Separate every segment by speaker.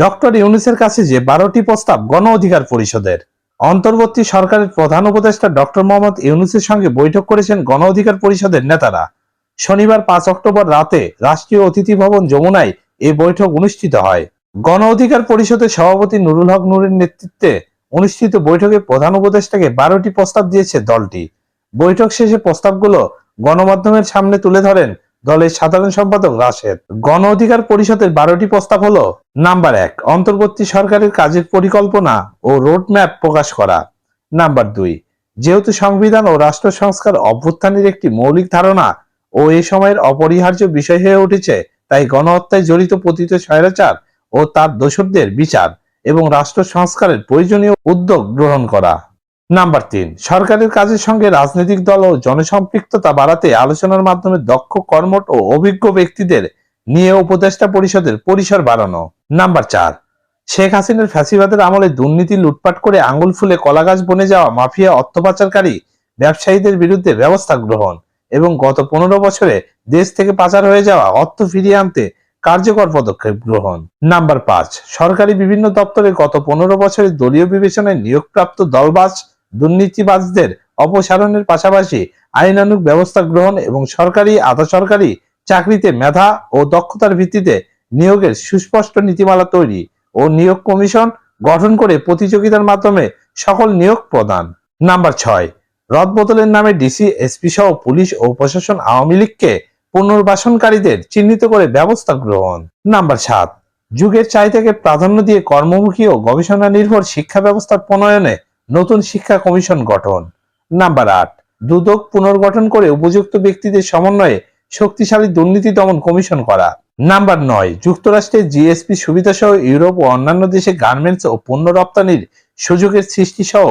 Speaker 1: Doctor ইউনূসের কাছে যে 12টি প্রস্তাব গণ অধিকার পরিষদের। অন্তর্বর্তী সরকারের প্রধান উপদেষ্টা ডক্টর মোহাম্মদ ইউনূসের সঙ্গে বৈঠক করেছেন গণ অধিকার পরিষদের নেতারা। শনিবার 5 অক্টোবর রাতে রাষ্ট্রীয় অতিথি ভবন যমুনায় এই বৈঠক অনুষ্ঠিত হয়। গণ অধিকার পরিষদের সভাপতি নুরুল হক নূরের নেতৃত্বে অনুষ্ঠিত বৈঠকে প্রধান উপদেষ্টাকে 12টি প্রস্তাব দিয়েছে দলটি। বৈঠক শেষে প্রস্তাবগুলো গণমাধ্যমের সামনে তুলে ধরেন দলের সাধারণ সম্পাদক রাশেদ। গণ অধিকার পরিষদের 12টি প্রস্তাব হলো: নাম্বার 1, অন্তর্বর্তী সরকারের কাজের পরিকল্পনা ও রোডম্যাপ প্রকাশ করা। নাম্বার 2, যেহেতু সংবিধান ও রাষ্ট্র সংস্কার অভ্যুত্থানের একটি মৌলিক ধারণা ও এ সময়ের অপরিহার্য বিষয় হয়ে উঠেছে, তাই গণহত্যায় জড়িত পতিত স্বৈরাচার ও তার দোসরদের বিচার এবং রাষ্ট্র সংস্কারের প্রয়োজনীয় উদ্যোগ গ্রহণ করা। নাম্বার 3, সরকারের কাজের সঙ্গে রাজনৈতিক দল ও জনসম্পৃক্ততা বাড়াতে আলোচনার মাধ্যমে দক্ষ, কর্মঠ ও অভিজ্ঞ ব্যক্তিদের নিয়ে উপদেষ্টা পরিষদের পরিসর বাড়ানো। নাম্বার 4, শেখ হাসিনার ফ্যাসিবাদের আমলে দুর্নীতি লুটপাট করে আঙুল ফুলে কলাগাছ বনে যাওয়া মাফিয়া অর্থ পাচারকারী ব্যবসায়ীদের বিরুদ্ধে ব্যবস্থা গ্রহণ এবং গত 15 বছরে দেশ থেকে পাচার হয়ে যাওয়া অর্থ ফিরিয়ে আনতে কার্যকর পদক্ষেপ গ্রহণ। নাম্বার 5, সরকারি বিভিন্ন দপ্তরে গত 15 বছরে দলীয় বিবেচনায় নিয়োগপ্রাপ্ত দলবাজ দুর্নীতিবাজদের অপসারণের পাশাপাশি আইনানুগ ব্যবস্থা গ্রহণ এবং সরকারি, আধা সরকারি চাকরিতে মেধা ও দক্ষতার ভিত্তিতে নিয়োগের সুস্পষ্ট নীতিমালা তৈরি ও নিয়োগ কমিশন গঠন করে প্রতিযোগিতার মাধ্যমে সকল নিয়োগ প্রদান। নাম্বার 6, রদবদলের নামে ডিসি, এসপি সহ পুলিশ ও প্রশাসন আওয়ামী লীগকে পুনর্বাসনকারীদের চিহ্নিত করে ব্যবস্থা গ্রহণ। নাম্বার 7, যুগের চাহিদাকে প্রাধান্য দিয়ে কর্মমুখী ও গবেষণা নির্ভর শিক্ষা ব্যবস্থার প্রণয়নে নতুন শিক্ষা কমিশন গঠন। নাম্বার 8, দুদক পুনর্গঠন করে উপযুক্ত ব্যক্তিদের সমন্বয়ে শক্তিশালী দুর্নীতি দমন কমিশন করা। নাম্বার 9, যুক্তরাষ্ট্রের জিএসপি সুবিধা সহ ইউরোপ ও অন্যান্য দেশে গার্মেন্টস ও পণ্য রপ্তানির সুযোগের সৃষ্টি সহ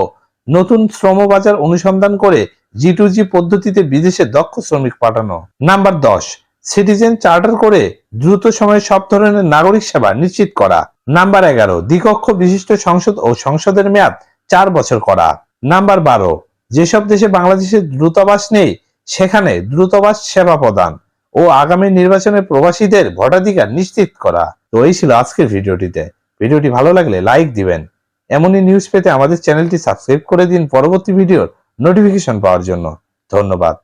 Speaker 1: নতুন শ্রমবাজার অনুসন্ধান করে G2G পদ্ধতিতে বিদেশে দক্ষ শ্রমিক পাঠানো। নাম্বার 10, সিটিজেন চার্টার করে দ্রুত সময়ে সব ধরনের নাগরিক সেবা নিশ্চিত করা। নাম্বার 11, দ্বিকক্ষ বিশিষ্ট সংসদ ও সংসদের মেয়াদ 4 বছর করা। নাম্বার 12, যেসব দেশে বাংলাদেশের দূতাবাস নেই সেখানে দূতাবাস সেবা প্রদান ও আগামী নির্বাচনে প্রবাসীদের ভোটাধিকার নিশ্চিত করা। তো এই ছিল আজকের ভিডিওটিতে। ভিডিওটি ভালো লাগলে লাইক দিবেন। এমনই নিউজ পেতে আমাদের চ্যানেলটি সাবস্ক্রাইব করে দিন পরবর্তী ভিডিওর নোটিফিকেশন পাওয়ার জন্য। ধন্যবাদ।